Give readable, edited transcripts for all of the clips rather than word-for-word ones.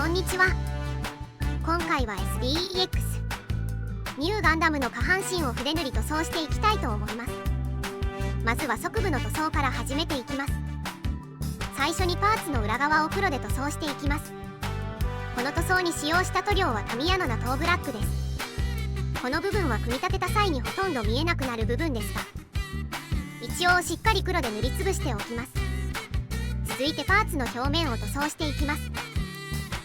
こんにちは。今回は SDEX ニューガンダムの下半身を筆塗り塗装していきたいと思います。まずは側部の塗装から始めていきます。最初にパーツの裏側を黒で塗装していきます。この塗装に使用した塗料はタミヤのナトーブラックです。この部分は組み立てた際にほとんど見えなくなる部分ですが、一応しっかり黒で塗りつぶしておきます。続いてパーツの表面を塗装していきます。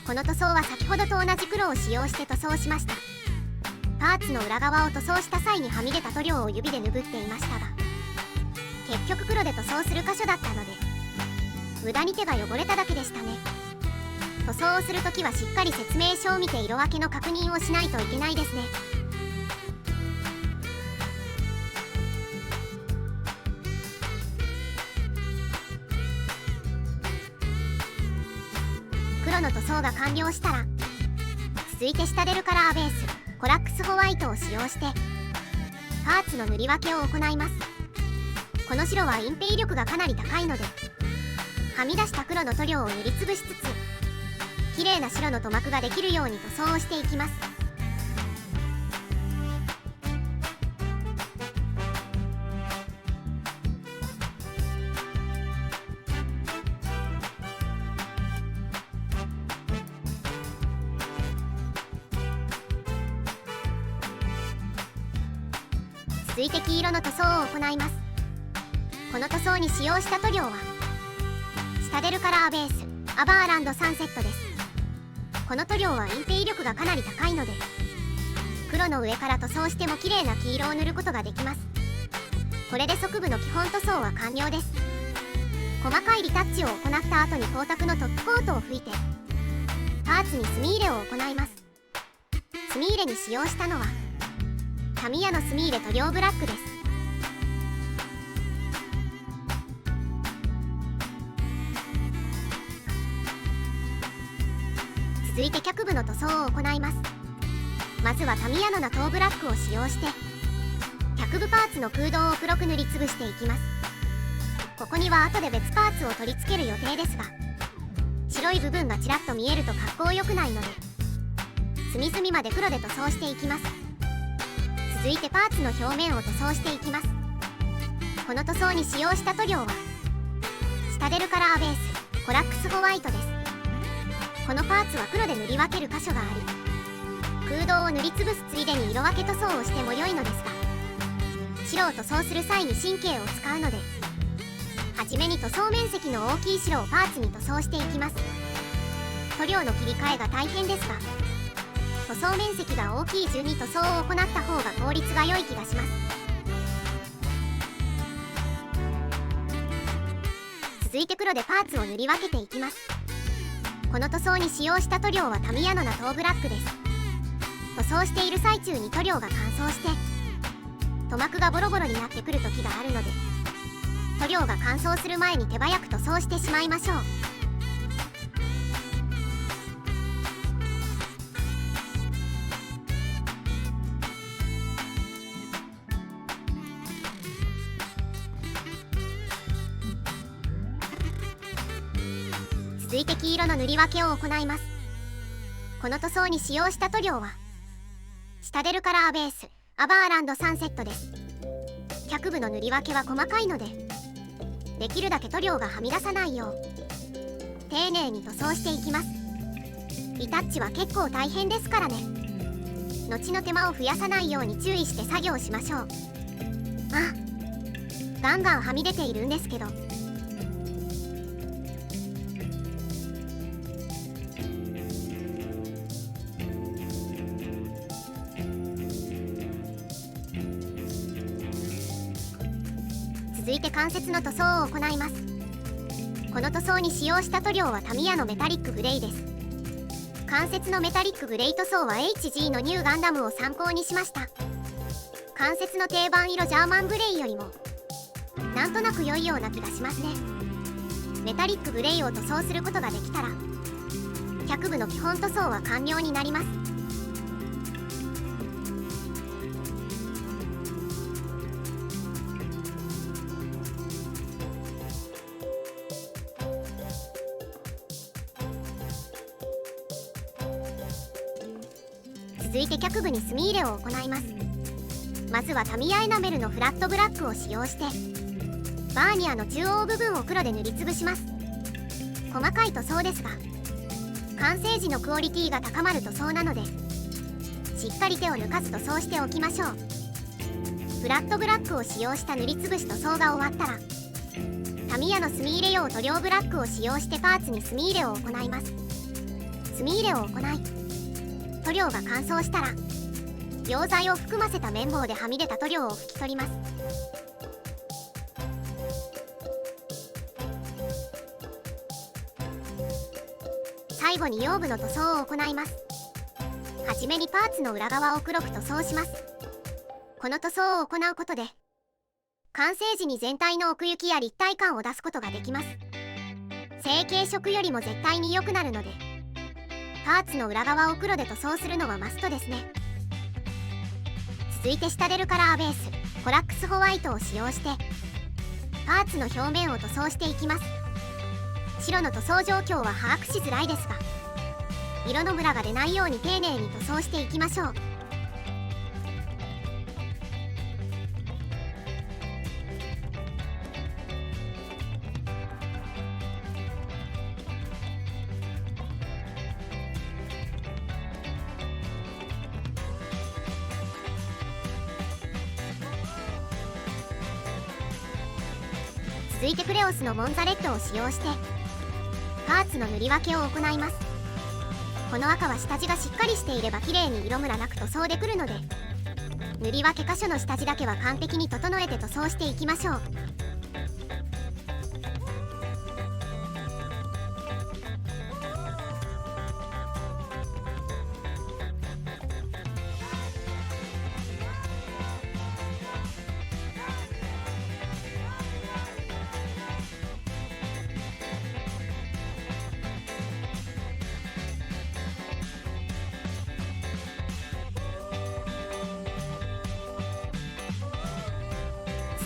この塗装は先ほどと同じ黒を使用して塗装しました。パーツの裏側を塗装した際にはみ出た塗料を指で拭っていましたが、結局黒で塗装する箇所だったので無駄に手が汚れただけでしたね。塗装をするときはしっかり説明書を見て色分けの確認をしないといけないですね。黒の塗装が完了したら、続いてシタデルカラーベースコラックスホワイトを使用してパーツの塗り分けを行います。この白は隠蔽力がかなり高いので、はみ出した黒の塗料を塗りつぶしつつ綺麗な白の塗膜ができるように塗装をしていきます。続いて黄色の塗装を行います。この塗装に使用した塗料はシタデルカラーベースアバーランドサンセットです。この塗料は隠蔽力がかなり高いので、黒の上から塗装しても綺麗な黄色を塗ることができます。これで側部の基本塗装は完了です。細かいリタッチを行った後に光沢のトップコートを吹いてパーツに墨入れを行います。墨入れに使用したのはタミヤの墨入れ塗料ブラックです。続いて脚部の塗装を行います。まずはタミヤのナトーブラックを使用して脚部パーツの空洞を黒く塗りつぶしていきます。ここには後で別パーツを取り付ける予定ですが、白い部分がちらっと見えると格好良くないので隅々まで黒で塗装していきます。続いてパーツの表面を塗装していきます。この塗装に使用した塗料はシタデルカラーベースコラックスホワイトです。このパーツは黒で塗り分ける箇所があり、空洞を塗りつぶすついでに色分け塗装をしても良いのですが、白を塗装する際に神経を使うので、初めに塗装面積の大きい白をパーツに塗装していきます。塗料の切り替えが大変ですが、塗装面積が大きい順に塗装を行った方が効率が良い気がします。続いて黒でパーツを塗り分けていきます。この塗装に使用した塗料はタミヤのナトーブラックです。塗装している最中に塗料が乾燥して塗膜がボロボロになってくる時があるので、塗料が乾燥する前に手早く塗装してしまいましょう。続いて黄色の塗り分けを行います。この塗装に使用した塗料はシタデルカラーベースアバーランドサンセットです。脚部の塗り分けは細かいので、できるだけ塗料がはみ出さないよう丁寧に塗装していきます。リタッチは結構大変ですからね。後の手間を増やさないように注意して作業しましょう。ガンガンはみ出ているんですけど、続いて関節の塗装を行います。この塗装に使用した塗料はタミヤのメタリックグレイです。関節のメタリックグレイ塗装は HG のニューガンダムを参考にしました。関節の定番色ジャーマングレイよりもなんとなく良いような気がしますね。メタリックグレイを塗装することができたら脚部の基本塗装は完了になります。続いて脚部に墨入れを行います。まずはタミヤエナメルのフラットブラックを使用してバーニアの中央部分を黒で塗りつぶします。細かい塗装ですが完成時のクオリティが高まる塗装なのでしっかり手を抜かず塗装しておきましょう。フラットブラックを使用した塗りつぶし塗装が終わったらタミヤの墨入れ用塗料ブラックを使用してパーツに墨入れを行います。墨入れを行い塗料が乾燥したら溶剤を含ませた綿棒ではみ出た塗料を拭き取ります。最後に腰部の塗装を行います。はじめにパーツの裏側を黒く塗装します。この塗装を行うことで完成時に全体の奥行きや立体感を出すことができます。成型色よりも絶対に良くなるのでパーツの裏側を黒で塗装するのはマストですね。続いてシタデルカラーベースコラックスホワイトを使用してパーツの表面を塗装していきます。白の塗装状況は把握しづらいですが色のムラが出ないように丁寧に塗装していきましょう。続いてクレオスのモンザレットを使用してパーツの塗り分けを行います。この赤は下地がしっかりしていれば綺麗に色ムラなく塗装でくるので塗り分け箇所の下地だけは完璧に整えて塗装していきましょう。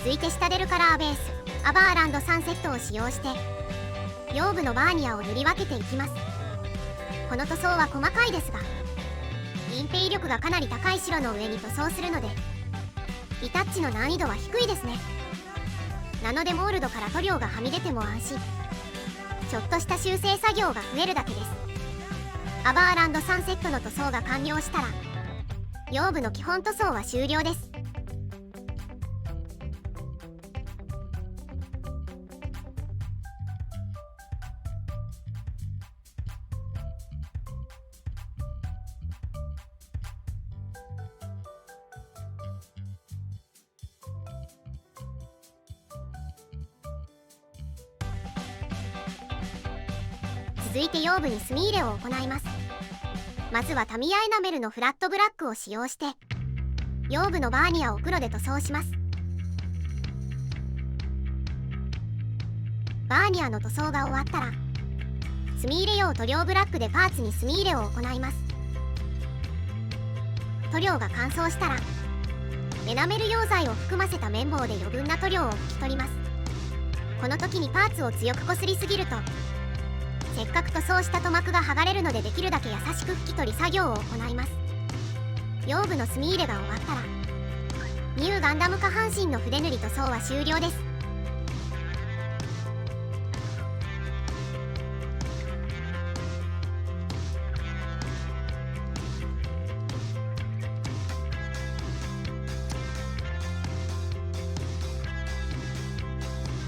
続いてシタデルカラーベースアバーランドサンセットを使用して腰部のバーニアを塗り分けていきます。この塗装は細かいですが隠蔽力がかなり高い白の上に塗装するのでリタッチの難易度は低いですね。なのでモールドから塗料がはみ出ても安心、ちょっとした修正作業が増えるだけです。アバーランドサンセットの塗装が完了したら腰部の基本塗装は終了です。続いて腰部に墨入れを行います。まずはタミヤエナメルのフラットブラックを使用して腰部のバーニアを黒で塗装します。バーニアの塗装が終わったら墨入れ用塗料ブラックでパーツに墨入れを行います。塗料が乾燥したらエナメル溶剤を含ませた綿棒で余分な塗料を拭き取ります。この時にパーツを強くこすりすぎるとせっかく塗装した塗膜が剥がれるのでできるだけ優しく拭き取り作業を行います。腰部の墨入れが終わったらニューガンダム下半身の筆塗り塗装は終了です。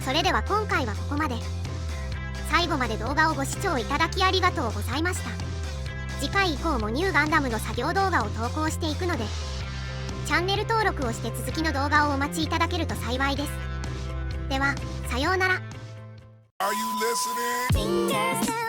それでは今回はここまで。最後まで動画をご視聴いただきありがとうございました。次回以降もニューガンダムの作業動画を投稿していくのでチャンネル登録をして続きの動画をお待ちいただけると幸いです。ではさようなら。Are you listening?